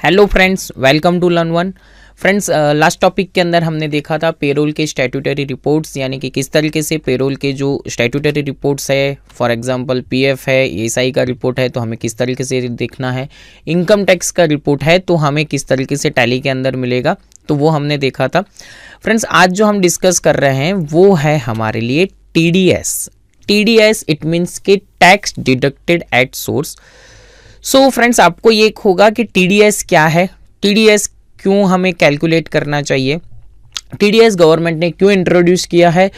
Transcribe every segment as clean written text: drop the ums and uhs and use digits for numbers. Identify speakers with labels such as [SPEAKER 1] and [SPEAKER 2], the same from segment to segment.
[SPEAKER 1] Hello friends, welcome to Learn One. Friends, last topic के अंदर हमने देखा था पेरोल के स्टैट्यूटरी रिपोर्ट्स, यानी कि किस तरीके से पेरोल के जो स्टैट्यूटरी रिपोर्ट्स है, फॉर एग्जांपल पीएफ है, एसआई का रिपोर्ट है तो हमें किस तरीके से देखना है, इनकम टैक्स का रिपोर्ट है तो हमें किस तरीके से टैली के अंदर मिलेगा, तो वो हमने देखा था। फ्रेंड्स, आज जो हम डिस्कस कर रहे हैं वो है हमारे लिए टीडीएस। टीडीएस इट मीन्स कि tax deducted at source. So friends, आपको ये होगा कि टीडीएस क्या है, टीडीएस क्यों हमें कैलकुलेट करना चाहिए, टीडीएस गवर्नमेंट ने क्यों इंट्रोड्यूस किया है,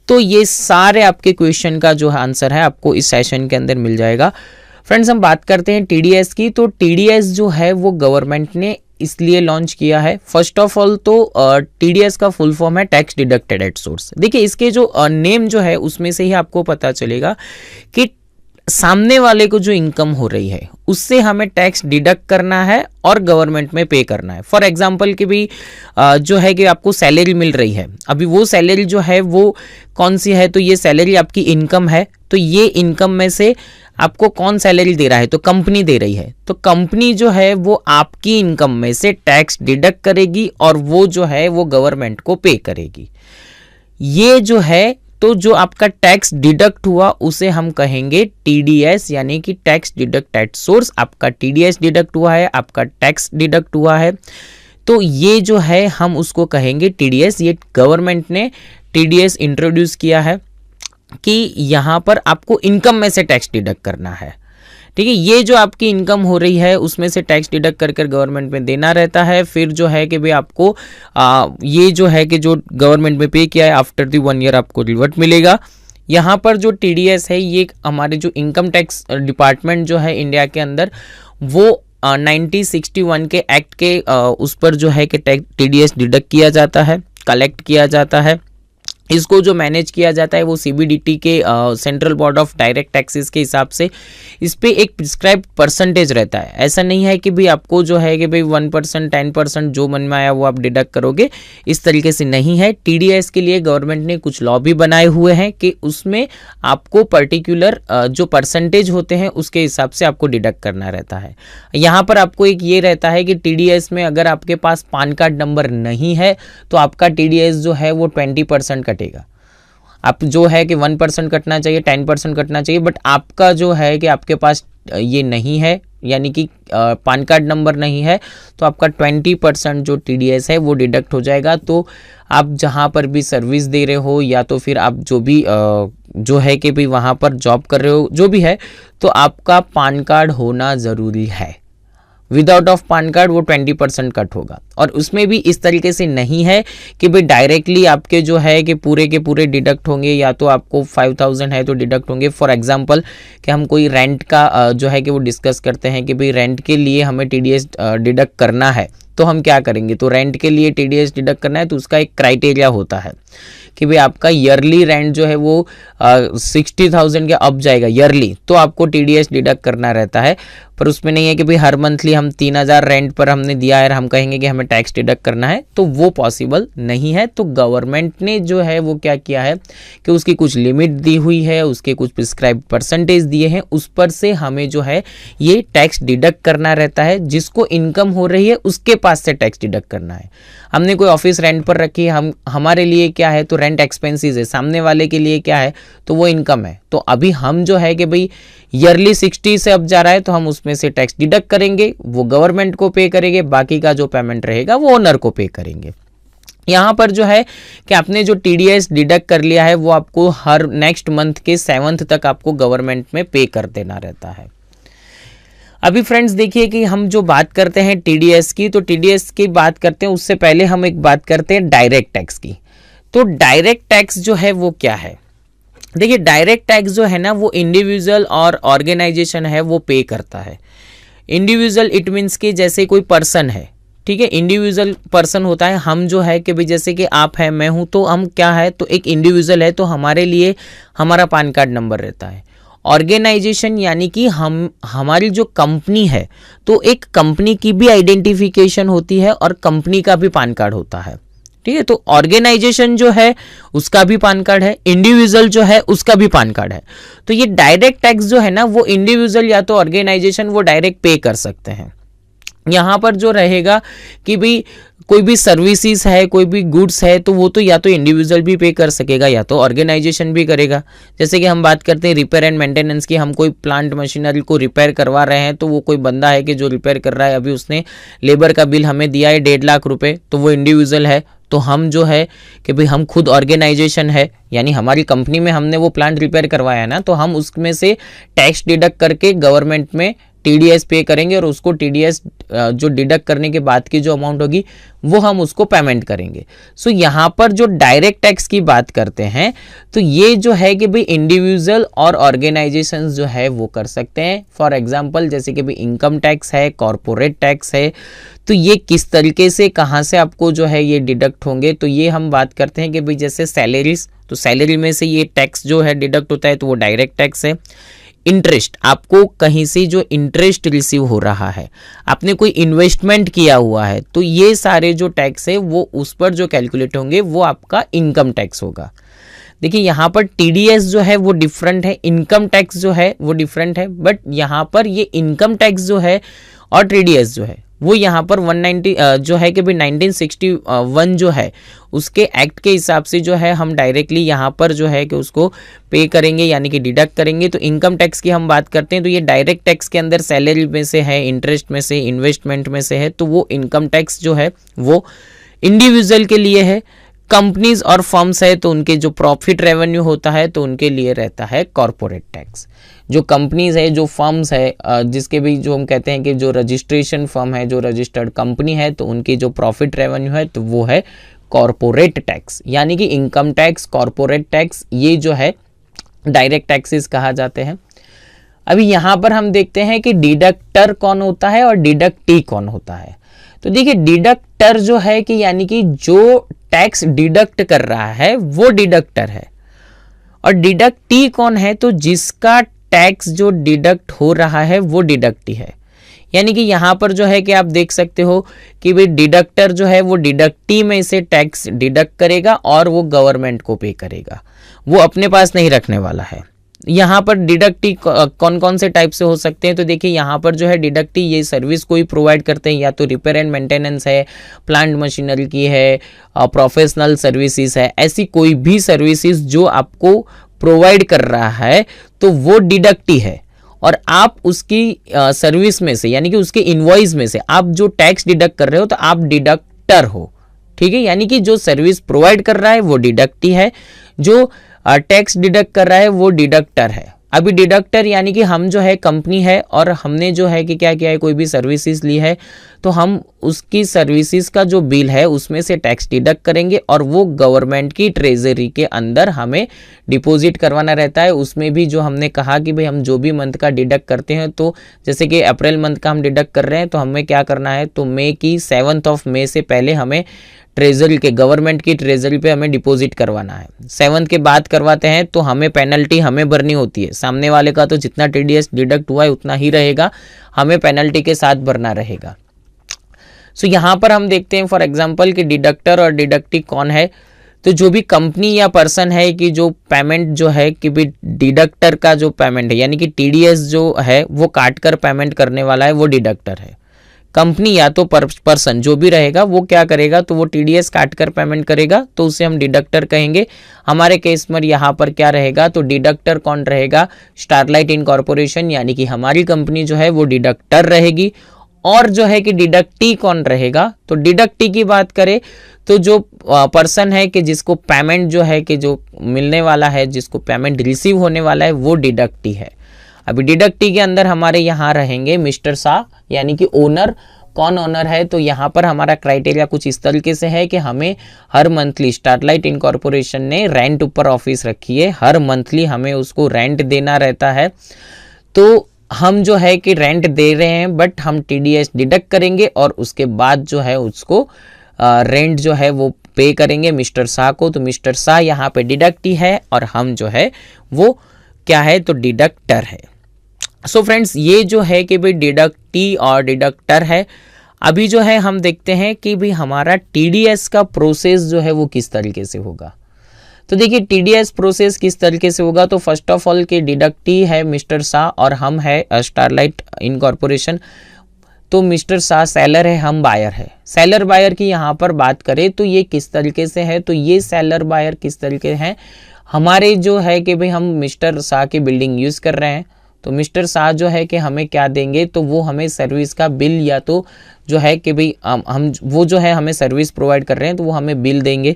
[SPEAKER 1] तो ये सारे आपके क्वेश्चन का जो आंसर है आपको इस सेशन के अंदर मिल जाएगा। फ्रेंड्स, हम बात करते हैं टीडीएस की, तो टीडीएस जो है वो गवर्नमेंट ने इसलिए लॉन्च किया है। फर्स्ट ऑफ ऑल तो टीडीएस का फुल फॉर्म है टैक्स डिडक्टेड एट सोर्स। देखिए, इसके जो नेम जो है उसमें से ही आपको पता चलेगा कि सामने वाले को जो इनकम हो रही है उससे हमें टैक्स डिडक्ट करना है और गवर्नमेंट में पे करना है। फॉर एग्जांपल कि भी जो है कि आपको सैलरी मिल रही है, अभी वो सैलरी जो है वो कौन सी है, तो ये सैलरी आपकी इनकम है, तो ये इनकम में से आपको कौन सैलरी दे रहा है, तो कंपनी दे रही है, तो कंपनी जो है वो आपकी इनकम में से टैक्स डिडक्ट करेगी और वो जो है वो गवर्नमेंट को पे करेगी। ये जो है तो जो आपका टैक्स डिडक्ट हुआ उसे हम कहेंगे टीडीएस, यानी कि टैक्स डिडक्ट एट सोर्स। आपका टीडीएस डिडक्ट हुआ है, आपका टैक्स डिडक्ट हुआ है, तो ये जो है हम उसको कहेंगे टीडीएस। ये गवर्नमेंट ने टीडीएस इंट्रोड्यूस किया है कि यहाँ पर आपको इनकम में से टैक्स डिडक्ट करना है। ठीक है, ये जो आपकी इनकम हो रही है उसमें से टैक्स डिडक्ट कर गवर्नमेंट में देना रहता है। फिर जो है कि भाई आपको ये जो है कि जो गवर्नमेंट में पे किया है आफ्टर द 1 ईयर आपको रिवर्ट मिलेगा। यहाँ पर जो टीडीएस है ये हमारे जो इनकम टैक्स डिपार्टमेंट जो है इंडिया के अंदर वो 1961 के एक्ट के उस पर जो है कि टीडीएस डिडक्ट किया जाता है, कलेक्ट किया जाता है। इसको जो मैनेज किया जाता है वो सीबीडीटी के central board of direct taxes के हिसाब से इस पे एक प्रिस्क्राइब परसेंटेज रहता है। ऐसा नहीं है कि भाई आपको जो है कि भाई 1%, 10% जो मन में आया वो आप डिडक्ट करोगे, इस तरीके से नहीं है। टीडीएस के लिए गवर्नमेंट ने कुछ लॉ भी बनाए हुए हैं कि उसमें आपको पर्टिकुलर जो परसेंटेज होते हैं उसके हिसाब से आपको डिडक्ट करना रहता है। यहाँ पर आपको एक ये रहता है कि टीडीएस में अगर आपके पास पान कार्ड नंबर नहीं है तो आपका टीडीएस जो है वो 20% कटेगा। आप जो है कि 1% कटना चाहिए, 10% कटना चाहिए, बट आपका जो है कि आपके पास ये नहीं है, यानी कि पान कार्ड नंबर नहीं है, तो आपका 20% जो टीडीएस है वो डिडक्ट हो जाएगा। तो आप जहाँ पर भी सर्विस दे रहे हो या तो फिर आप जो भी जो है कि भाई वहाँ पर जॉब कर रहे हो, जो भी है, तो आपका पान कार्ड होना ज़रूरी है। विदाउट ऑफ पान कार्ड वो 20% कट होगा। और उसमें भी इस तरीके से नहीं है कि भाई डायरेक्टली आपके जो है कि पूरे के पूरे डिडक्ट होंगे, या तो आपको 5000 है तो डिडक्ट होंगे। फॉर एग्जांपल कि हम कोई रेंट का जो है कि वो डिस्कस करते हैं कि भाई रेंट के लिए हमें टीडीएस डिडक्ट करना है, तो हम क्या करेंगे, तो रेंट के लिए टीडीएस डिडक्ट करना है तो उसका एक क्राइटेरिया होता है कि भाई आपका ईयरली रेंट जो है वो 60,000 के अब जाएगा ईयरली, तो आपको टीडीएस डिडक्ट करना रहता है। पर उसमें नहीं है कि भाई हर मंथली हम 3000 रेंट पर हमने दिया है और हम कहेंगे कि हमें टैक्स डिडक्ट करना है, तो वो पॉसिबल नहीं है। तो गवर्नमेंट ने जो है वो क्या किया है कि उसकी कुछ लिमिट दी हुई है, उसके कुछ प्रिस्क्राइब परसेंटेज दिए हैं, उस पर से हमें जो है ये टैक्स डिडक्ट करना रहता है। जिसको इनकम हो रही है उसके पास से टैक्स डिडक्ट करना है। हमने कोई ऑफिस रेंट पर रखी है, हमारे लिए क्या है, तो रेंट एक्सपेंसेस है, सामने वाले के लिए क्या है, तो वो इनकम है। तो अभी हम जो है कि भाई ईयरली 60 से अब जा रहा है तो हम उसमें से टैक्स डिडक्ट करेंगे, वो गवर्नमेंट को पे करेंगे, बाकी का जो पेमेंट रहेगा वो ओनर को पे करेंगे। यहाँ पर जो है कि आपने जो टीडीएस डिडक्ट कर लिया है वो आपको हर नेक्स्ट मंथ के 7th तक आपको गवर्नमेंट में पे कर देना रहता है। अभी फ्रेंड्स देखिए कि हम जो बात करते हैं टीडीएस की, तो टीडीएस की बात करते हैं उससे पहले हम एक बात करते हैं डायरेक्ट टैक्स की। तो डायरेक्ट टैक्स जो है वो क्या है, देखिए डायरेक्ट टैक्स जो है ना वो इंडिविजुअल और ऑर्गेनाइजेशन है वो पे करता है। इंडिविजुअल इट मीन्स कि जैसे कोई पर्सन है, ठीक है, इंडिविजुअल पर्सन होता है। हम जो है कि भाई जैसे कि आप हैं, मैं हूं, तो हम क्या है, तो एक इंडिविजुअल है, तो हमारे लिए हमारा पान कार्ड नंबर रहता है। ऑर्गेनाइजेशन यानी कि हमारी जो कंपनी है, तो एक कंपनी की भी आइडेंटिफिकेशन होती है और कंपनी का भी पान कार्ड होता है। ठीक है, तो ऑर्गेनाइजेशन जो है उसका भी पान कार्ड है, इंडिविजुअल जो है उसका भी पान कार्ड है। तो ये डायरेक्ट टैक्स जो है ना वो इंडिविजुअल या तो ऑर्गेनाइजेशन वो डायरेक्ट पे कर सकते हैं। यहाँ पर जो रहेगा कि भाई कोई भी सर्विसेज है, कोई भी गुड्स है, तो वो तो या तो इंडिविजुअल भी पे कर सकेगा या तो ऑर्गेनाइजेशन भी करेगा। जैसे कि हम बात करते हैं रिपेयर एंड मेंटेनेंस की, हम कोई प्लांट मशीनरी को रिपेयर करवा रहे हैं, तो वो कोई बंदा है कि जो रिपेयर कर रहा है, अभी उसने लेबर का बिल हमें दिया है 1.5 लाख रुपए, तो वो इंडिविजुअल है। तो हम जो है कि भाई हम खुद ऑर्गेनाइजेशन है, यानी हमारी कंपनी में हमने वो प्लांट रिपेयर करवाया है ना, तो हम उसमें से टैक्स डिडक्ट करके गवर्नमेंट में टीडीएस पे करेंगे और उसको टीडीएस जो डिडक्ट करने के बाद की जो अमाउंट होगी वो हम उसको पेमेंट करेंगे। सो यहाँ पर जो डायरेक्ट टैक्स की बात करते हैं तो ये जो है कि भाई इंडिविजुअल और ऑर्गेनाइजेशंस जो है वो कर सकते हैं। फॉर एग्जांपल जैसे कि भाई इनकम टैक्स है, कॉरपोरेट टैक्स है, तो ये किस तरीके से कहाँ से आपको जो है ये डिडक्ट होंगे, तो ये हम बात करते हैं कि भाई जैसे सैलरीज, तो सैलरी में से ये टैक्स जो है डिडक्ट होता है तो वो डायरेक्ट टैक्स है। इंटरेस्ट, आपको कहीं से जो इंटरेस्ट रिसीव हो रहा है, आपने कोई इन्वेस्टमेंट किया हुआ है, तो ये सारे जो टैक्स है वो उस पर जो कैलकुलेट होंगे वो आपका इनकम टैक्स होगा। देखिए यहाँ पर टीडीएस जो है वो डिफरेंट है, इनकम टैक्स जो है वो डिफरेंट है, बट यहाँ पर ये इनकम टैक्स जो है और टीडीएस जो है वो यहाँ पर 190 जो है कि भाई 1961 जो है उसके एक्ट के हिसाब से जो है हम डायरेक्टली यहाँ पर जो है कि उसको पे करेंगे, यानी कि डिडक्ट करेंगे। तो इनकम टैक्स की हम बात करते हैं तो ये डायरेक्ट टैक्स के अंदर सैलरी में से है, इंटरेस्ट में से, इन्वेस्टमेंट में से है, तो वो इनकम टैक्स जो है वो इंडिविजुअल के लिए है। कंपनीज और फर्म्स है तो उनके जो प्रॉफिट रेवेन्यू होता है तो उनके लिए रहता है कॉरपोरेट टैक्स। जो कंपनीज है, जो फर्म्स है, जिसके भी जो हम कहते हैं कि जो रजिस्ट्रेशन फर्म है, जो रजिस्टर्ड कंपनी है, तो उनकी जो प्रॉफिट रेवेन्यू है तो वो है कॉरपोरेट टैक्स। यानी कि इनकम टैक्स, कॉरपोरेट टैक्स, ये जो है डायरेक्ट टैक्सेस कहा जाते हैं। अभी यहाँ पर हम देखते हैं कि डिडक्टर कौन होता है और डिडक्टी कौन होता है। तो देखिए डिडक्टर जो है कि यानी कि जो टैक्स डिडक्ट कर रहा है वो डिडक्टर है, और डिडक्टी कौन है, तो जिसका टैक्स जो डिडक्ट हो रहा है वो डिडक्टी है। यानी कि यहाँ पर जो है कि आप देख सकते हो कि भाई डिडक्टर जो है वो डिडक्टी में से टैक्स डिडक्ट करेगा और वो गवर्नमेंट को पे करेगा, वो अपने पास नहीं रखने वाला है। यहाँ पर डिडक्टी कौन कौन से टाइप से हो सकते हैं, तो देखिए यहाँ पर जो है डिडक्टी ये सर्विस कोई प्रोवाइड करते हैं, या तो रिपेयर एंड मेंटेनेंस है, प्लांट मशीनरी की है, प्रोफेशनल सर्विसेज है, ऐसी कोई भी सर्विसेज जो आपको प्रोवाइड कर रहा है तो वो डिडक्टी है। और आप उसकी सर्विस में से यानी कि उसके इनवॉइस में से आप जो टैक्स डिडक्ट कर रहे हो तो आप डिडक्टर हो, ठीक है। यानी कि जो सर्विस प्रोवाइड कर रहा है वो डिडक्टी है, जो टैक्स डिडक्ट कर रहा है वो डिडक्टर है। अभी डिडक्टर यानी कि हम जो है कंपनी है और हमने जो है कि क्या किया है, कोई भी सर्विसेज ली है तो हम उसकी सर्विसेज का जो बिल है उसमें से टैक्स डिडक्ट करेंगे और वो गवर्नमेंट की ट्रेजरी के अंदर हमें डिपॉजिट करवाना रहता है। उसमें भी जो हमने कहा कि भाई हम जो भी मंथ का डिडक्ट करते हैं, तो जैसे कि अप्रैल मंथ का हम डिडक्ट कर रहे हैं तो हमें क्या करना है, तो मई की 7 मई से पहले हमें ट्रेजरी के, गवर्नमेंट की ट्रेजरी पे हमें डिपॉजिट करवाना है। 7 के बाद करवाते हैं तो हमें पेनल्टी हमें भरनी होती है, सामने वाले का तो जितना टीडीएस डिडक्ट हुआ है उतना ही रहेगा, हमें पेनल्टी के साथ भरना रहेगा। सो यहाँ पर हम देखते हैं फॉर एग्जांपल कि डिडक्टर और डिडक्टी कौन है, तो जो भी कंपनी या पर्सन है कि जो पेमेंट जो है कि भी डिडक्टर का जो पेमेंट है यानी कि टीडीएस जो है वो काट कर पेमेंट करने वाला है वो डिडक्टर है। कंपनी या तो पर्सन जो भी रहेगा वो क्या करेगा, तो वो टीडीएस काट कर पेमेंट करेगा तो उसे हम डिडक्टर कहेंगे। हमारे केस में यहाँ पर क्या रहेगा, तो डिडक्टर कौन रहेगा, स्टारलाइट इनकॉर्पोरेशन यानी कि हमारी कंपनी जो है वो डिडक्टर रहेगी। और जो है कि डिडक्टी कौन रहेगा, तो डिडक्टी की बात करें तो जो पर्सन है कि जिसको पेमेंट जो है कि जो मिलने वाला है, जिसको पेमेंट रिसीव होने वाला है वो डिडक्टी है। अभी डिडक्टी के अंदर हमारे यहाँ रहेंगे मिस्टर शाह यानी कि ओनर। कौन ओनर है, तो यहाँ पर हमारा क्राइटेरिया कुछ इस तरीके से है कि हमें हर मंथली, स्टारलाइट इनकॉर्पोरेशन ने रेंट ऊपर ऑफिस रखी है, हर मंथली हमें उसको रेंट देना रहता है। तो हम जो है कि रेंट दे रहे हैं बट हम टीडीएस डिडक्ट करेंगे और उसके बाद जो है उसको रेंट जो है वो पे करेंगे मिस्टर शाह को। तो मिस्टर शाह यहाँ पे डिडक्टी है और हम जो है वो क्या है, तो डिडक्टर है। सो फ्रेंड्स ये जो है कि भाई डिडक्टी और डिडक्टर है। अभी जो है हम देखते हैं कि भाई हमारा टीडीएस का प्रोसेस जो है वो किस तरीके से होगा। तो देखिए टीडीएस प्रोसेस किस तरीके से होगा, तो फर्स्ट ऑफ ऑल कि डिडक्टी है मिस्टर शाह और हम है स्टारलाइट इनकॉर्पोरेशन। तो मिस्टर शाह सेलर है, हम बायर है। सेलर बायर की यहाँ पर बात करें तो ये किस तरीके से है, तो ये सेलर बायर किस तरीके हैं, हमारे जो है कि भाई हम मिस्टर शाह की बिल्डिंग यूज़ कर रहे हैं, तो मिस्टर शाह जो है कि हमें क्या देंगे, तो वो हमें सर्विस का बिल, या तो जो है कि भाई हम वो जो है हमें सर्विस प्रोवाइड कर रहे हैं तो वो हमें बिल देंगे।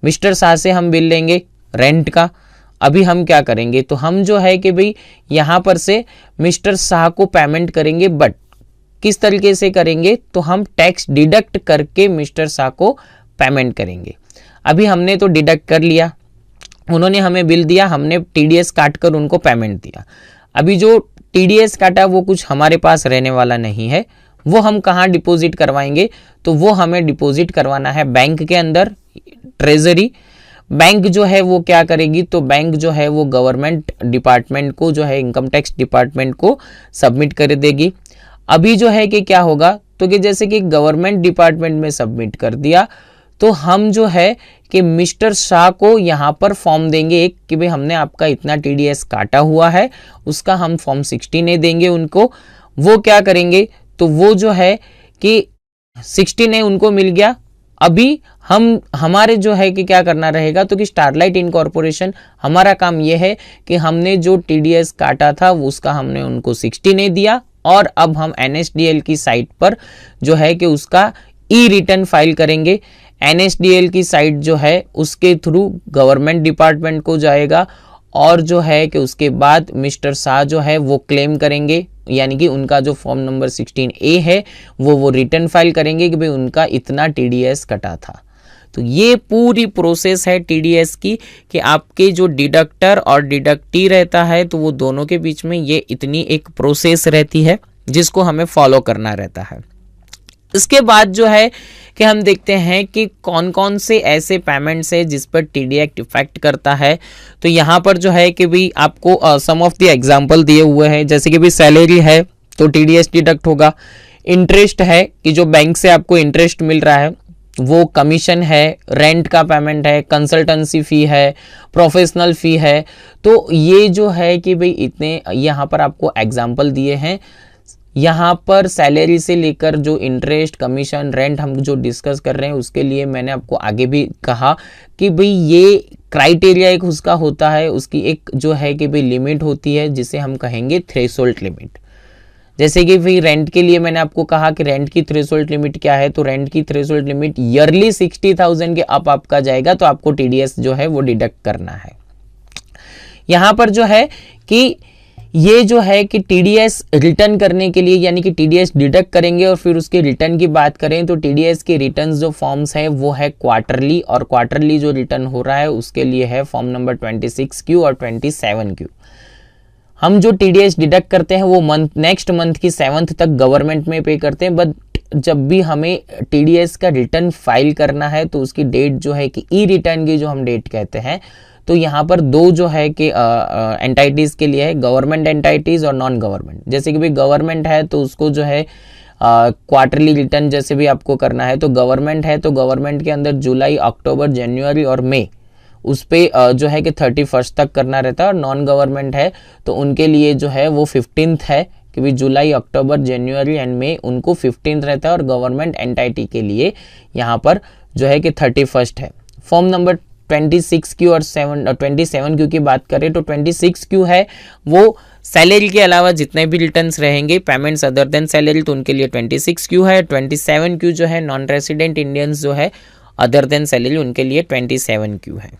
[SPEAKER 1] मिस्टर शाह से हम बिल लेंगे रेंट का। अभी हम क्या करेंगे, तो हम जो है कि भाई यहाँ पर से मिस्टर शाह को पेमेंट करेंगे, बट किस तरीके से करेंगे, तो हम टैक्स डिडक्ट करके मिस्टर शाह को पेमेंट करेंगे। अभी हमने तो डिडक्ट कर लिया, उन्होंने हमें बिल दिया, हमने टीडीएस काट कर उनको पेमेंट दिया। अभी जो टीडीएस काटा वो कुछ हमारे पास रहने वाला नहीं है, वो हम कहाँ डिपॉजिट करवाएंगे, तो वो हमें डिपॉजिट करवाना है बैंक के अंदर, ट्रेजरी। बैंक जो है वो क्या करेगी, तो बैंक जो है वो गवर्नमेंट डिपार्टमेंट को, जो है इनकम टैक्स डिपार्टमेंट को सबमिट कर देगी। अभी जो है कि क्या होगा, तो कि जैसे कि गवर्नमेंट डिपार्टमेंट में सबमिट कर दिया, तो हम जो है कि मिस्टर शाह को यहाँ पर फॉर्म देंगे एक, कि भाई हमने आपका इतना टीडीएस काटा हुआ है, उसका हम फॉर्म 16A देंगे उनको। वो क्या करेंगे, तो वो जो है कि 16A उनको मिल गया। अभी हम हमारे जो है कि क्या करना रहेगा, तो कि स्टारलाइट इनकॉर्पोरेशन, हमारा काम यह है कि हमने जो टीडीएस काटा था उसका हमने उनको 16A दिया, और अब हम एनएसडीएल की साइट पर जो है कि उसका ई रिटर्न फाइल करेंगे। एनएसडीएल की साइट जो है उसके थ्रू गवर्नमेंट डिपार्टमेंट को जाएगा, और जो है कि उसके बाद मिस्टर शाह जो है वो क्लेम करेंगे, यानी कि उनका जो फॉर्म नंबर 16A है वो रिटर्न फाइल करेंगे कि भाई उनका इतना टीडीएस कटा था। तो ये पूरी प्रोसेस है टीडीएस की, कि आपके जो डिडक्टर और डिडक्टी रहता है, तो वो दोनों के बीच में ये इतनी एक प्रोसेस रहती है जिसको हमें फॉलो करना रहता है। इसके बाद जो है कि हम देखते हैं कि कौन कौन से ऐसे पेमेंट्स है जिस पर टीडीएस इफेक्ट करता है। तो यहाँ पर जो है कि भाई आपको सम ऑफ द एग्जांपल दिए हुए हैं, जैसे कि भाई सैलरी है तो टीडीएस डिडक्ट होगा, इंटरेस्ट है कि जो बैंक से आपको इंटरेस्ट मिल रहा है वो, कमीशन है, रेंट का पेमेंट है, कंसल्टेंसी फ़ी है, प्रोफेशनल फ़ी है। तो ये जो है कि भाई इतने यहाँ पर आपको एग्जांपल दिए हैं। यहाँ पर सैलरी से लेकर जो इंटरेस्ट, कमीशन, रेंट हम जो डिस्कस कर रहे हैं उसके लिए मैंने आपको आगे भी कहा कि भाई ये क्राइटेरिया एक उसका होता है, उसकी एक जो है कि भाई लिमिट होती है जिसे हम कहेंगे थ्रेशोल्ड लिमिट। जैसे कि भाई रेंट के लिए मैंने आपको कहा कि रेंट की थ्रेशोल्ड लिमिट क्या है, तो रेंट की थ्रेशोल्ड लिमिट ईयरली 60,000 के अप आपका जाएगा तो आपको टीडीएस जो है वो डिडक्ट करना है। यहाँ पर जो है कि ये जो है कि टीडीएस रिटर्न करने के लिए, यानी कि टीडीएस डिडक्ट करेंगे और फिर उसके रिटर्न की बात करें तो टीडीएस के रिटर्न जो फॉर्म्स है वो है क्वार्टरली, और क्वार्टरली जो रिटर्न हो रहा है उसके लिए है फॉर्म नंबर 26Q और 27Q। हम जो टीडीएस डिडक्ट करते हैं वो नेक्स्ट मंथ की 7th तक गवर्नमेंट में पे करते हैं, बट जब भी हमें टीडीएस का रिटर्न फाइल करना है तो उसकी डेट जो है कि ई रिटर्न की जो हम डेट कहते हैं, तो यहाँ पर दो जो है कि एंटाइटीज़ के लिए है, गवर्नमेंट एंटाइटीज़ और नॉन गवर्नमेंट। जैसे कि भाई गवर्नमेंट है तो उसको जो है क्वार्टरली रिटर्न जैसे भी आपको करना है, तो गवर्नमेंट है तो गवर्नमेंट के अंदर जुलाई, अक्टूबर, जनवरी और मई उस पर जो है कि 31st तक करना रहता है, और नॉन गवर्नमेंट है तो उनके लिए जो है वो 15th है कि भाई जुलाई, अक्टूबर, जनवरी एंड मई उनको 15th रहता है, और गवर्नमेंट एंटाइटी के लिए यहाँ पर जो है कि 31st है। फॉर्म नंबर 26Q और 27Q की बात करें तो 26Q है वो सैलरी के अलावा जितने भी रिटर्न्स रहेंगे पेमेंट्स अदर देन सैलरी, तो उनके लिए 26Q है। 27Q जो है नॉन रेसिडेंट इंडियंस जो है अदर देन सैलरी, उनके लिए 27Q है।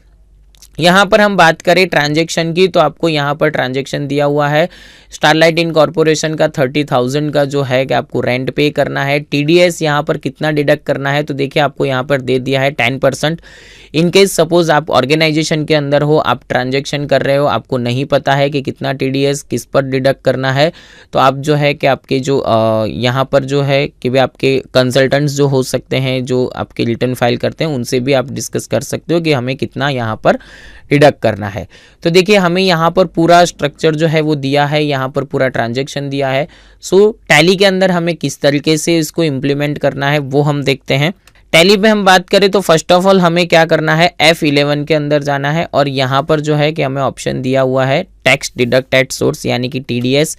[SPEAKER 1] यहाँ पर हम बात करें ट्रांजैक्शन की, तो आपको यहाँ पर ट्रांजैक्शन दिया हुआ है स्टारलाइट इनकॉर्पोरेशन का 30,000 का जो है कि आपको रेंट पे करना है। टीडीएस यहाँ पर कितना डिडक्ट करना है, तो देखिए आपको यहाँ पर दे दिया है 10%। इन केस सपोज आप ऑर्गेनाइजेशन के अंदर हो, आप ट्रांजैक्शन कर रहे हो, आपको नहीं पता है कि कितना टीडीएस किस पर डिडक्ट करना है, तो आप जो है कि आपके जो यहाँ पर जो है कि भाई आपके कंसल्टेंट्स जो हो सकते हैं जो आपके रिटर्न फाइल करते हैं उनसे भी आप डिस्कस कर सकते हो कि हमें कितना यहाँ पर डिडक्ट करना है। तो देखिए हमें यहाँ पर पूरा स्ट्रक्चर जो है वो दिया है, यहाँ पर पूरा ट्रांजैक्शन दिया है। सो टैली के अंदर हमें किस तरीके से इसको इम्प्लीमेंट करना है वो हम देखते हैं। टैली पे हम बात करें तो फर्स्ट ऑफ ऑल हमें क्या करना है, F11 के अंदर जाना है, और यहाँ पर जो है कि हमें ऑप्शन दिया हुआ है टैक्स डिडक्ट एट सोर्स, यानी कि TDS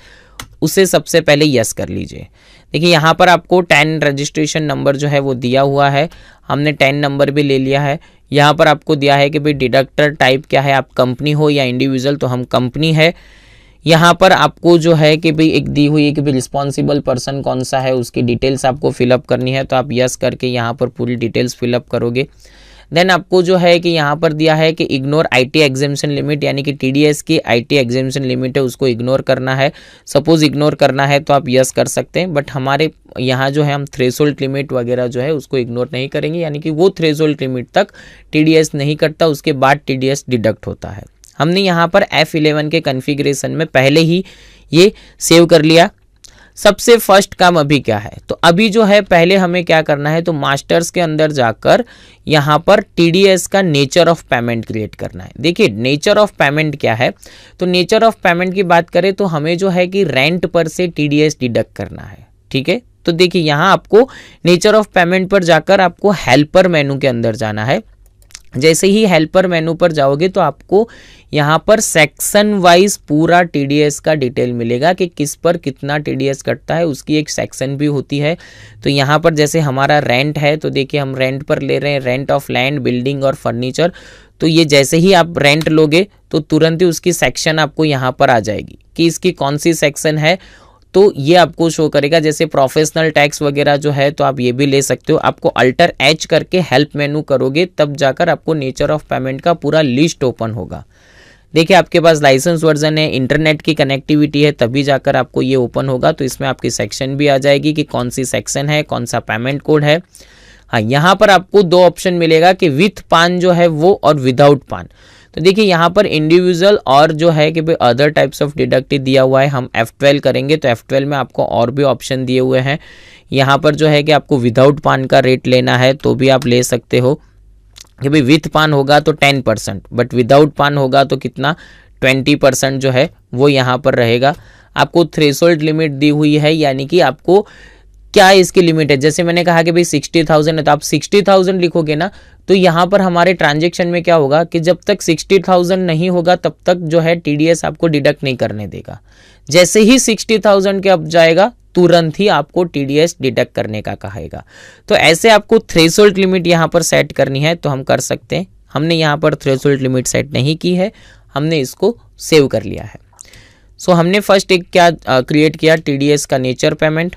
[SPEAKER 1] उसे सबसे पहले यस कर लीजिए। देखिए यहाँ पर आपको 10 रजिस्ट्रेशन नंबर जो है वो दिया हुआ है, हमने 10 नंबर भी ले लिया है। यहाँ पर आपको दिया है कि भाई डिडक्टर टाइप क्या है, आप कंपनी हो या इंडिविजुअल, तो हम कंपनी है। यहाँ पर आपको जो है कि भाई एक दी हुई है कि भाई रिस्पॉन्सिबल पर्सन कौन सा है, उसकी डिटेल्स आपको फिलअप करनी है, तो आप यस करके यहाँ पर पूरी डिटेल्स फिलअप करोगे। देन आपको जो है कि यहाँ पर दिया है कि इग्नोर आईटी एग्जेम्पशन लिमिट, यानी कि टीडीएस की आईटी एग्जेम्पशन लिमिट है उसको इग्नोर करना है। सपोज इग्नोर करना है तो आप यस कर सकते हैं, बट हमारे यहाँ जो है हम थ्रेशोल्ड लिमिट वगैरह जो है उसको इग्नोर नहीं करेंगे, यानी कि वो थ्रेशोल्ड लिमिट तक टीडीएस नहीं कटता, उसके बाद टीडीएस डिडक्ट होता है। हमने यहाँ पर F11 के कॉन्फ़िगरेशन में पहले ही ये सेव कर लिया। सबसे फर्स्ट काम अभी क्या है, तो अभी जो है पहले हमें क्या करना है, तो मास्टर्स के अंदर जाकर यहाँ पर टीडीएस का नेचर ऑफ पेमेंट क्रिएट करना है। देखिए नेचर ऑफ पेमेंट क्या है, तो नेचर ऑफ पेमेंट की बात करें तो हमें जो है कि रेंट पर से टीडीएस डिडक्ट करना है, ठीक है। तो देखिए यहाँ आपको नेचर ऑफ पेमेंट पर जाकर आपको हेल्पर मेनू के अंदर जाना है। जैसे ही हेल्पर मेनू पर जाओगे तो आपको यहाँ पर सेक्शन वाइज पूरा टीडीएस का डिटेल मिलेगा कि किस पर कितना टीडीएस कटता है, उसकी एक सेक्शन भी होती है। तो यहाँ पर जैसे हमारा रेंट है, तो देखिए हम रेंट पर ले रहे हैं रेंट ऑफ लैंड, बिल्डिंग और फर्नीचर। तो ये जैसे ही आप रेंट लोगे तो तुरंत ही उसकी सेक्शन आपको यहाँ पर आ जाएगी कि इसकी कौन सी सेक्शन है, तो ये आपको शो करेगा। जैसे प्रोफेशनल टैक्स वगैरह जो है तो आप ये भी ले सकते हो। आपको अल्टर एच करके हेल्प मेनू करोगे तब जाकर आपको नेचर ऑफ पेमेंट का पूरा लिस्ट ओपन होगा। देखिए आपके पास लाइसेंस वर्जन है, इंटरनेट की कनेक्टिविटी है, तभी जाकर आपको ये ओपन होगा। तो इसमें आपकी सेक्शन भी आ जाएगी कि कौन सी सेक्शन है, कौन सा पेमेंट कोड है। हाँ, यहाँ पर आपको दो ऑप्शन मिलेगा कि विथ पान जो है वो और विदाउट पान। तो देखिए यहाँ पर इंडिविजुअल और जो है कि भाई अदर टाइप्स ऑफ डिडक्टिव दिया हुआ है। हम F12 करेंगे तो F12 में आपको और भी ऑप्शन दिए हुए हैं। यहाँ पर जो है कि आपको विदाउट पान का रेट लेना है तो भी आप ले सकते हो कि भाई विथ पान होगा तो 10%, बट विदाउट पान होगा तो कितना 20% जो है वो यहाँ पर रहेगा। आपको थ्रेशोल्ड लिमिट दी हुई है, यानी कि आपको क्या इसकी लिमिट है। जैसे मैंने कहा कि भाई 60,000 है तो आप 60,000 लिखोगे ना, तो यहाँ पर हमारे ट्रांजेक्शन में क्या होगा कि जब तक 60,000 नहीं होगा तब तक जो है टीडीएस आपको डिडक्ट नहीं करने देगा। जैसे ही 60,000 के अब जाएगा तुरंत ही आपको टीडीएस डिडक्ट करने का कहेगा। तो ऐसे आपको थ्रेशोल्ड लिमिट यहाँ पर सेट करनी है तो हम कर सकते हैं। हमने यहाँ पर थ्रेशोल्ड लिमिट सेट नहीं की है, हमने इसको सेव कर लिया है। सो हमने फर्स्ट एक क्या क्रिएट किया, टीडीएस का नेचर पेमेंट।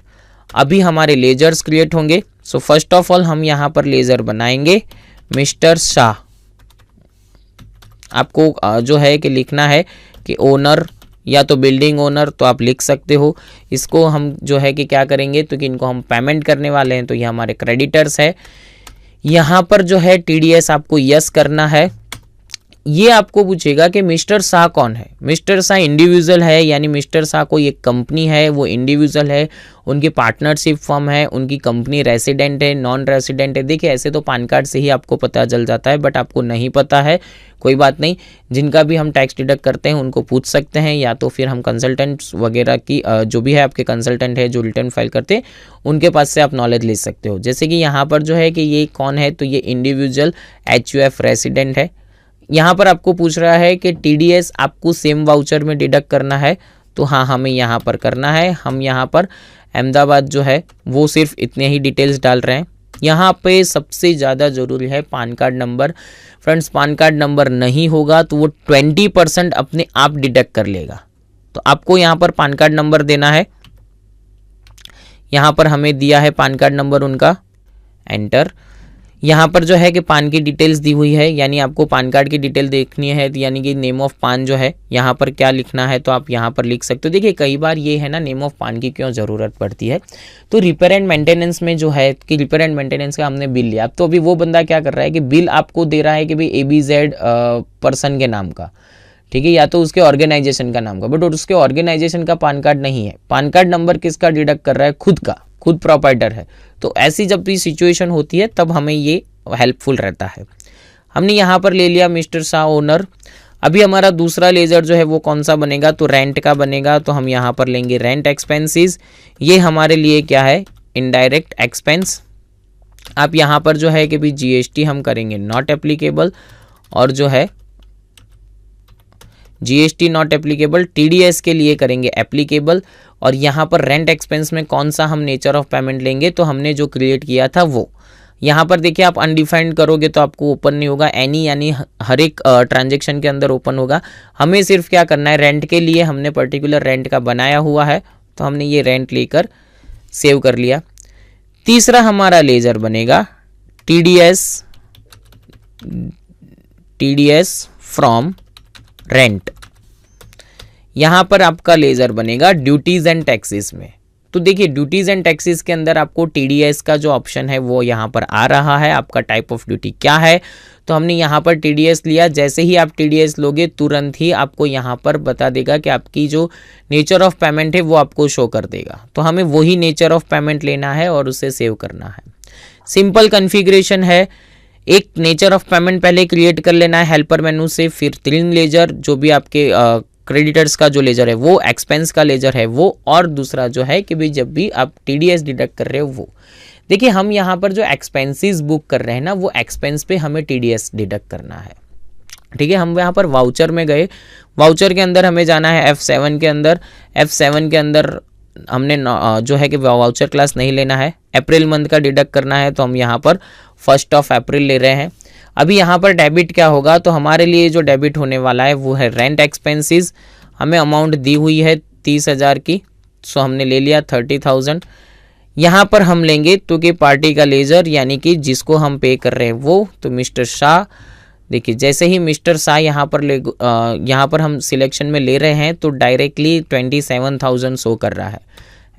[SPEAKER 1] अभी हमारे लेजर्स क्रिएट होंगे। सो फर्स्ट ऑफ ऑल हम यहाँ पर लेजर बनाएंगे मिस्टर शाह। आपको जो है कि लिखना है कि ओनर या तो बिल्डिंग ओनर, तो आप लिख सकते हो। इसको हम जो है कि क्या करेंगे, तो कि इनको हम पेमेंट करने वाले हैं, तो ये हमारे क्रेडिटर्स है। यहाँ पर जो है टीडीएस आपको यस करना है। ये आपको पूछेगा कि मिस्टर शाह कौन है। मिस्टर शाह इंडिविजुअल है, यानी मिस्टर शाह कोई एक कंपनी है, वो इंडिविजुअल है, उनकी पार्टनरशिप फर्म है, उनकी कंपनी रेसिडेंट है, नॉन रेसिडेंट है। देखिए ऐसे तो पान कार्ड से ही आपको पता चल जाता है, बट आपको नहीं पता है, कोई बात नहीं। जिनका भी हम टैक्स डिडक्ट करते हैं उनको पूछ सकते हैं, या तो फिर हम कंसल्टेंट्स वगैरह की जो भी है आपके कंसल्टेंट है जो रिटर्न फाइल करते हैं उनके पास से आप नॉलेज ले सकते हो। जैसे कि यहाँ पर जो है कि ये कौन है, तो ये इंडिविजुअल HUF रेसिडेंट है। यहाँ पर आपको पूछ रहा है कि टीडीएस आपको सेम वाउचर में डिडक्ट करना है, तो हाँ हमें यहाँ पर करना है। हम यहाँ पर अहमदाबाद जो है वो सिर्फ इतने ही डिटेल्स डाल रहे हैं। यहाँ पे सबसे ज़्यादा ज़रूरी है PAN card number. Friends PAN card number नहीं होगा तो वो 20% अपने आप डिडक्ट कर लेगा। तो आपको यहाँ पर पान कार्ड नंबर देना है। यहाँ पर हमें दिया है पान कार्ड नंबर उनका, एंटर। यहाँ पर जो है कि पान की डिटेल्स दी हुई है, यानी आपको पान कार्ड की डिटेल देखनी है, यानी कि नेम ऑफ पान जो है यहाँ पर क्या लिखना है तो आप यहाँ पर लिख सकते हो। देखिए कई बार ये है ना, नेम ऑफ पान की क्यों ज़रूरत पड़ती है, तो रिपेयर एंड मेंटेनेंस में जो है कि रिपेयर एंड मेंटेनेंस का हमने बिल लिया, तो अभी वो बंदा क्या कर रहा है कि बिल आपको दे रहा है कि भाई ABZ पर्सन के नाम का, ठीक है, या तो उसके ऑर्गेनाइजेशन का नाम का, बट उसके ऑर्गेनाइजेशन का पान कार्ड नहीं है। पान कार्ड नंबर किसका डिडक्ट कर रहा है, खुद का, खुद प्रोप्राइटर है। तो ऐसी जब भी सिचुएशन होती है तब हमें ये हेल्पफुल रहता है। हमने यहाँ पर ले लिया मिस्टर शाह ओनर। अभी हमारा दूसरा लेजर जो है वो कौन सा बनेगा, तो रेंट का बनेगा। तो हम यहाँ पर लेंगे रेंट एक्सपेंसेस। ये हमारे लिए क्या है, इनडायरेक्ट एक्सपेंस। आप यहाँ पर जो है कि भी GST हम करेंगे नॉट एप्लीकेबल, और जो है GST नॉट एप्लीकेबल, TDS के लिए करेंगे एप्लीकेबल। और यहाँ पर रेंट एक्सपेंस में कौन सा हम नेचर ऑफ पेमेंट लेंगे, तो हमने जो क्रिएट किया था वो। यहाँ पर देखिए आप अनडिफाइंड करोगे तो आपको ओपन नहीं होगा, एनी यानी हर एक ट्रांजेक्शन के अंदर ओपन होगा। हमें सिर्फ क्या करना है, रेंट के लिए हमने पर्टिकुलर रेंट का बनाया हुआ है, तो हमने ये रेंट लेकर सेव कर लिया। तीसरा हमारा लेजर बनेगा टीडीएस फ्रॉम रेंट। यहाँ पर आपका लेजर बनेगा ड्यूटीज एंड टैक्सेस में। तो देखिए ड्यूटीज एंड टैक्सेस के अंदर आपको टीडीएस का जो ऑप्शन है वो यहाँ पर आ रहा है, आपका टाइप ऑफ ड्यूटी क्या है, तो हमने यहाँ पर टीडीएस लिया। जैसे ही आप टीडीएस लोगे तुरंत ही आपको यहाँ पर बता देगा कि आपकी जो नेचर ऑफ पेमेंट है वो आपको शो कर देगा। तो हमें वही नेचर ऑफ पेमेंट लेना है और उसे सेव करना है। सिंपल कॉन्फ़िगरेशन है, एक नेचर ऑफ पेमेंट पहले क्रिएट कर लेना है हेल्पर मेनू से, फिर 3 लेजर जो भी आपके क्रेडिटर्स का जो लेजर है वो, एक्सपेंस का लेजर है वो, और दूसरा जो है कि भाई जब भी आप टीडीएस डिडक्ट कर रहे हो वो। देखिए हम यहाँ पर जो एक्सपेंसेस बुक कर रहे हैं ना, वो एक्सपेंस पे हमें टीडीएस डिडक्ट करना है। ठीक है, हम यहाँ पर वाउचर में गए, वाउचर के अंदर हमें जाना है F7 के अंदर। F7 के अंदर हमने जो है कि वाउचर क्लास नहीं लेना है, अप्रैल मंथ का डिडक्ट करना है, तो हम यहाँ पर 1 अप्रैल ले रहे हैं। अभी यहाँ पर डेबिट क्या होगा, तो हमारे लिए जो डेबिट होने वाला है वो है रेंट एक्सपेंसेस। हमें अमाउंट दी हुई है 30,000 की, सो हमने ले लिया 30,000। यहाँ पर हम लेंगे तो कि पार्टी का लेजर यानी कि जिसको हम पे कर रहे हैं वो, तो मिस्टर शाह। देखिए जैसे ही मिस्टर शाह यहाँ पर हम सिलेक्शन में ले रहे हैं तो डायरेक्टली 27,000 शो कर रहा है।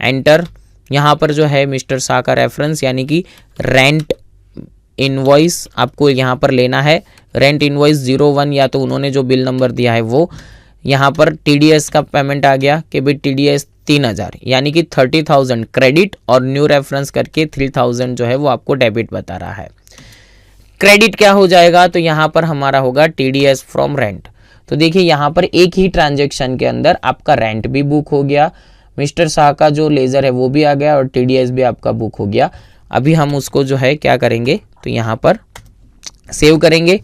[SPEAKER 1] एंटर। यहाँ पर जो है मिस्टर शाह का रेफरेंस यानी कि रेंट इनवॉइस आपको यहाँ पर लेना है, रेंट इनवॉइस 01, या तो उन्होंने जो बिल नंबर दिया है वो। यहाँ पर टीडीएस का पेमेंट आ गया कि भाई टीडीएस 3,000 यानी कि 30,000 क्रेडिट और न्यू रेफरेंस करके 3,000 जो है वो आपको डेबिट बता रहा है। क्रेडिट क्या हो जाएगा, तो यहाँ पर हमारा होगा टीडीएस फ्रॉम रेंट। तो देखिए यहाँ पर एक ही ट्रांजेक्शन के अंदर आपका रेंट भी बुक हो गया, मिस्टर शाह का जो लेजर है वो भी आ गया और टीडीएस भी आपका बुक हो गया। अभी हम उसको जो है क्या करेंगे, तो यहाँ पर सेव करेंगे।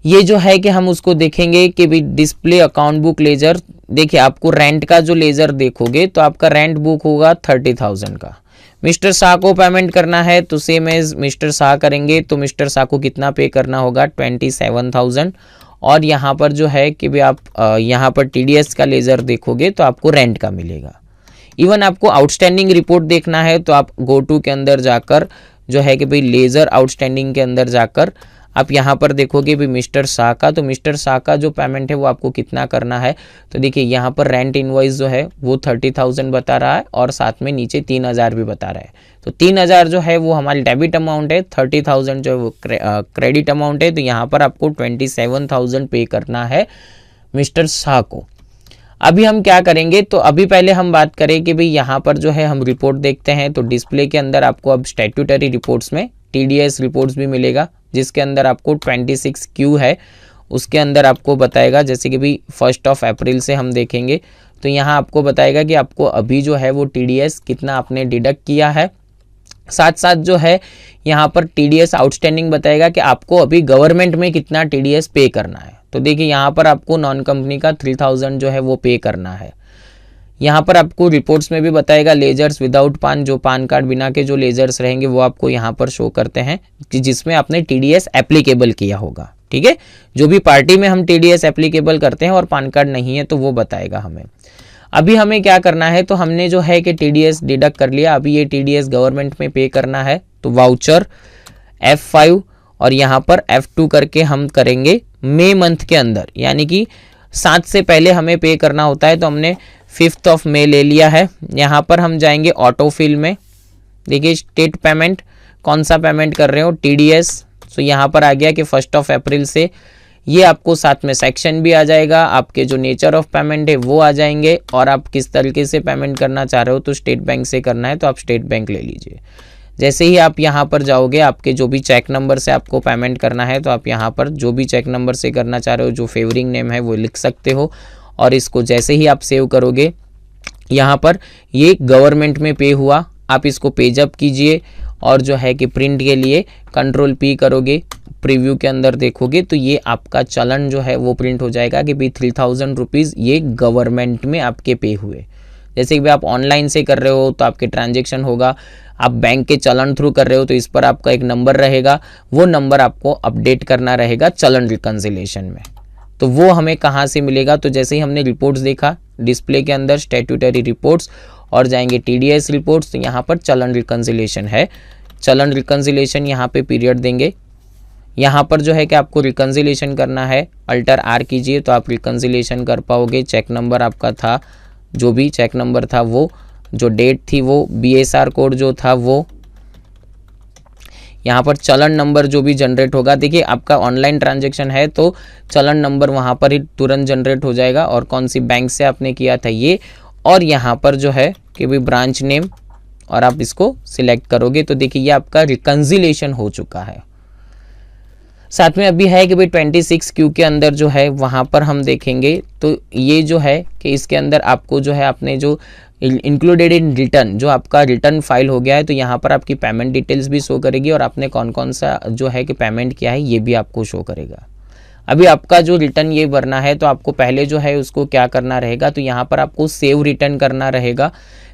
[SPEAKER 1] ये जो है कि हम उसको देखेंगे कि भी डिस्प्ले अकाउंट बुक लेजर। देखिए आपको रेंट का जो लेजर देखोगे तो आपका रेंट बुक होगा 30,000 का। मिस्टर शाह को पेमेंट करना है तो सेम एज मिस्टर शाह करेंगे, तो मिस्टर शाह को कितना पे करना होगा 27,000। और यहाँ पर जो है कि भी आप यहाँ पर टीडीएस का लेजर देखोगे तो आपको रेंट का मिलेगा। इवन आपको आउटस्टैंडिंग रिपोर्ट देखना है तो आप गो टू के अंदर जाकर जो है कि भाई लेजर आउटस्टैंडिंग के अंदर जाकर आप यहाँ पर देखोगे भी मिस्टर शाह का, तो मिस्टर शाह का जो पेमेंट है वो आपको कितना करना है। तो देखिए यहाँ पर रेंट इनवॉइस जो है वो 30,000 बता रहा है और साथ में नीचे 3,000 भी बता रहा है। तो 3,000 जो है वो हमारी डेबिट अमाउंट है, 30,000 जो है वो क्रेडिट अमाउंट है। तो यहाँ पर आपको 27,000 पे करना है मिस्टर शाह को। अभी हम क्या करेंगे, तो अभी पहले हम बात करें कि भाई यहाँ पर जो है हम रिपोर्ट देखते हैं। तो डिस्प्ले के अंदर आपको अब स्टैट्यूटरी रिपोर्ट्स में टीडीएस रिपोर्ट्स भी मिलेगा, जिसके अंदर आपको 26Q है, उसके अंदर आपको बताएगा। जैसे कि भाई 1 अप्रैल से हम देखेंगे तो यहाँ आपको बताएगा कि आपको अभी जो है वो टीडीएस कितना आपने डिडक्ट किया है। साथ साथ जो है यहाँ पर टीडीएस आउटस्टैंडिंग बताएगा कि आपको अभी गवर्नमेंट में कितना टीडीएस पे करना है। तो देखिए यहाँ पर आपको नॉन कंपनी का 3,000 जो है वो पे करना है। यहाँ पर आपको रिपोर्ट्स में भी बताएगा लेजर्स विदाउट पान, जो पान कार्ड बिना के जो लेजर्स रहेंगे वो आपको यहाँ पर शो करते हैं कि जिसमें आपने टीडीएस एप्लीकेबल किया होगा। ठीक है, जो भी पार्टी में हम टीडीएस एप्लीकेबल करते हैं और पान कार्ड नहीं है तो वो बताएगा हमें। अभी हमें क्या करना है, तो हमने जो है कि टीडीएस डिडक्ट कर लिया, अभी ये टीडीएस गवर्नमेंट में पे करना है। तो वाउचर F5 और यहाँ पर F2 करके हम करेंगे मई मंथ के अंदर, यानी कि 7 से पहले हमें पे करना होता है। तो हमने 5 मई ले लिया है। यहाँ पर हम जाएंगे ऑटो फिल में, देखिए स्टेट पेमेंट, कौन सा पेमेंट कर रहे हो टीडीएस। तो यहाँ पर आ गया कि 1 अप्रैल से। ये आपको साथ में सेक्शन भी आ जाएगा, आपके जो नेचर ऑफ पेमेंट है वो आ जाएंगे, और आप किस तरीके से पेमेंट करना चाह रहे हो। तो स्टेट बैंक से करना है तो आप स्टेट बैंक ले लीजिए। जैसे ही आप यहाँ पर जाओगे, आपके जो भी चेक नंबर से आपको पेमेंट करना है तो आप यहाँ पर जो भी चेक नंबर से करना चाह रहे हो, जो फेवरिंग नेम है वो लिख सकते हो। और इसको जैसे ही आप सेव करोगे, यहाँ पर ये गवर्नमेंट में पे हुआ, आप इसको पेज अप कीजिए और जो है कि प्रिंट के लिए Ctrl+P करोगे, प्रीव्यू के अंदर देखोगे तो ये आपका चलन जो है वो प्रिंट हो जाएगा कि भाई 3,000 रुपीज़ ये गवर्नमेंट में आपके पे हुए। जैसे कि भाई आप ऑनलाइन से कर रहे हो तो आपके ट्रांजेक्शन होगा, आप बैंक के चलन थ्रू कर रहे हो तो इस पर आपका एक नंबर रहेगा, वो नंबर आपको अपडेट करना रहेगा चलन रिकंसिलिएशन में। तो वो हमें कहाँ से मिलेगा, तो जैसे ही हमने रिपोर्ट्स देखा डिस्प्ले के अंदर स्टैट्यूटरी रिपोर्ट्स और जाएंगे टीडीएस रिपोर्ट्स, तो यहाँ पर चलन रिकंसिलिएशन है, चलन रिकंसिलिएशन यहाँ पे पीरियड देंगे। यहाँ पर जो है कि आपको रिकंसिलिएशन करना है, अल्टर आर कीजिए तो आप रिकंसिलिएशन कर पाओगे। चेक नंबर आपका था, जो भी चेक नंबर था वो, जो डेट थी वो, बीएसआर कोड जो था वो, यहाँ पर चलन नंबर जो भी जनरेट होगा, देखिए आपका ऑनलाइन ट्रांजैक्शन है तो चलन नंबर वहाँ पर ही तुरंत जनरेट हो जाएगा और कौन सी बैंक से आपने किया था ये, और यहाँ पर जो है कि भाई ब्रांच नेम और आप इसको सिलेक्ट करोगे तो देखिए ये आपका रिकंसिलिएशन हो चुका है। साथ में अभी है कि भाई 26Q के अंदर जो है वहाँ पर हम देखेंगे तो ये जो है कि इसके अंदर आपको जो है आपने जो इंक्लूडेड इन रिटर्न, जो आपका रिटर्न फाइल हो गया है तो यहाँ पर आपकी पेमेंट डिटेल्स भी शो करेगी और आपने कौन कौन सा जो है कि पेमेंट किया है ये भी आपको शो करेगा। अभी आपका जो रिटर्न ये भरना है तो आपको पहले जो है उसको क्या करना रहेगा, तो यहाँ पर आपको सेव रिटर्न करना रहेगा।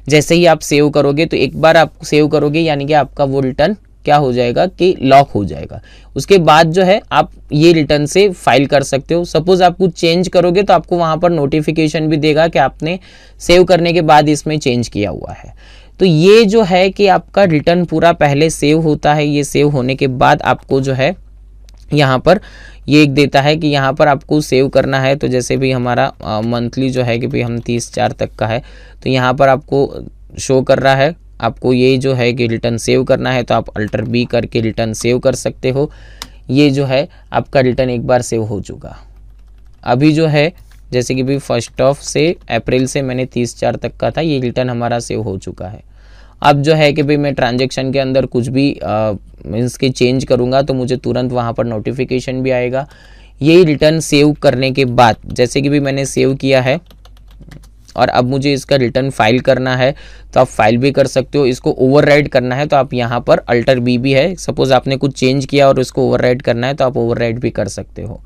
[SPEAKER 1] जैसे ही आप सेव करोगे तो एक बार आप सेव करोगे यानी कि आपका वो रिटर्न क्या हो जाएगा कि लॉक हो जाएगा। उसके बाद जो है आप ये रिटर्न से फाइल कर सकते हो। सपोज आप कुछ चेंज करोगे तो आपको वहाँ पर नोटिफिकेशन भी देगा कि आपने सेव करने के बाद इसमें चेंज किया हुआ है। तो ये जो है कि आपका रिटर्न पूरा पहले सेव होता है, ये सेव होने के बाद आपको जो है यहाँ पर ये एक देता है कि यहाँ पर आपको सेव करना है। तो जैसे भी हमारा मंथली जो है कि भाई हम 30/4 तक का है तो यहाँ पर आपको शो कर रहा है, आपको ये जो है कि रिटर्न सेव करना है तो आप अल्टर बी करके रिटर्न सेव कर सकते हो। ये जो है आपका रिटर्न एक बार सेव हो चुका। अभी जो है जैसे कि भाई 1 से अप्रैल से मैंने 30/4 तक का था, ये रिटर्न हमारा सेव हो चुका है। अब जो है कि भाई मैं ट्रांजैक्शन के अंदर कुछ भी मीन्स के चेंज करूँगा तो मुझे तुरंत वहाँ पर नोटिफिकेशन भी आएगा। यही रिटर्न सेव करने के बाद जैसे कि भी मैंने सेव किया है और अब मुझे इसका रिटर्न फाइल करना है तो आप फाइल भी कर सकते हो। इसको ओवरराइड करना है तो आप यहाँ पर अल्टर बी भी है, सपोज आपने कुछ चेंज किया और उसको ओवरराइड करना है तो आप ओवरराइड भी कर सकते हो।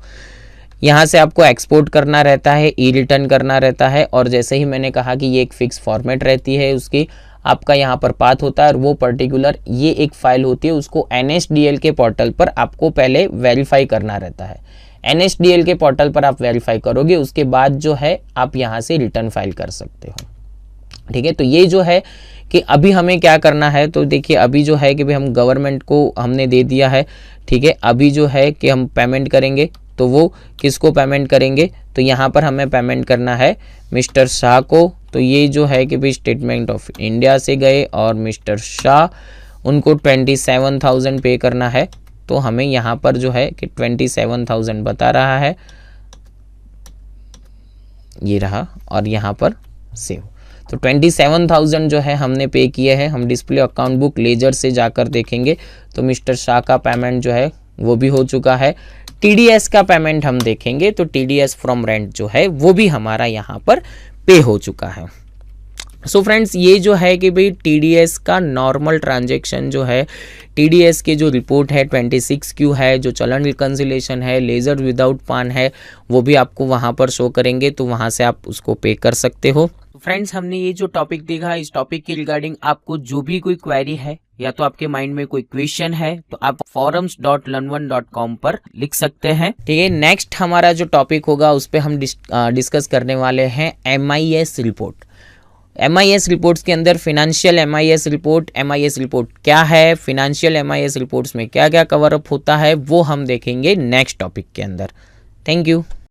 [SPEAKER 1] यहाँ से आपको एक्सपोर्ट करना रहता है, ई रिटर्न करना रहता है और जैसे ही मैंने कहा कि ये एक फिक्स फॉर्मेट रहती है उसकी, आपका यहाँ पर पाथ होता है और वो पर्टिकुलर ये एक फाइल होती है, उसको NSDL के पोर्टल पर आपको पहले वेरीफाई करना रहता है। NSDL के पोर्टल पर आप वेरीफाई करोगे उसके बाद जो है आप यहाँ से रिटर्न फाइल कर सकते हो। ठीक है, तो ये जो है कि अभी हमें क्या करना है, तो देखिए अभी जो है कि भाई हम गवर्नमेंट को हमने दे दिया है। ठीक है, अभी जो है कि हम पेमेंट करेंगे तो वो किसको पेमेंट करेंगे, तो यहाँ पर हमें पेमेंट करना है मिस्टर शाह को। तो ये जो है कि भाई स्टेटमेंट ऑफ इंडिया से गए और मिस्टर शाह उनको 27,000 पे करना है। तो हमें यहाँ पर जो है कि 27,000 बता रहा है, ये रहा और यहाँ पर सेव। तो 27,000 जो है हमने पे किए हैं। हम डिस्प्ले अकाउंट बुक लेजर से जाकर देखेंगे तो मिस्टर शाह का पेमेंट जो है वो भी हो चुका है। टीडीएस का पेमेंट हम देखेंगे तो टीडीएस फ्रॉम रेंट जो है वो भी हमारा यहाँ पर पे हो चुका है। सो फ्रेंड्स, ये जो है कि भाई टीडीएस का नॉर्मल ट्रांजैक्शन जो है, टीडीएस के जो रिपोर्ट है 26Q है, जो चलन रिकंसिलिएशन है, लेजर विदाउट पान है, वो भी आपको वहाँ पर शो करेंगे तो वहाँ से आप उसको पे कर सकते हो। फ्रेंड्स, हमने ये जो टॉपिक देखा, इस टॉपिक के रिगार्डिंग आपको जो भी कोई क्वेरी है या तो आपके माइंड में कोई क्वेश्चन है तो आप forums.learn1.com पर लिख सकते हैं। ठीक है, नेक्स्ट हमारा जो टॉपिक होगा उस पर हम डिस्कस करने वाले हैं MIS रिपोर्ट। MIS रिपोर्ट्स के अंदर फिनेंशियल MIS रिपोर्ट क्या है, फिनेंशियल MIS रिपोर्ट्स में क्या क्या कवर अप होता है, वो हम देखेंगे नेक्स्ट टॉपिक के अंदर। Thank you.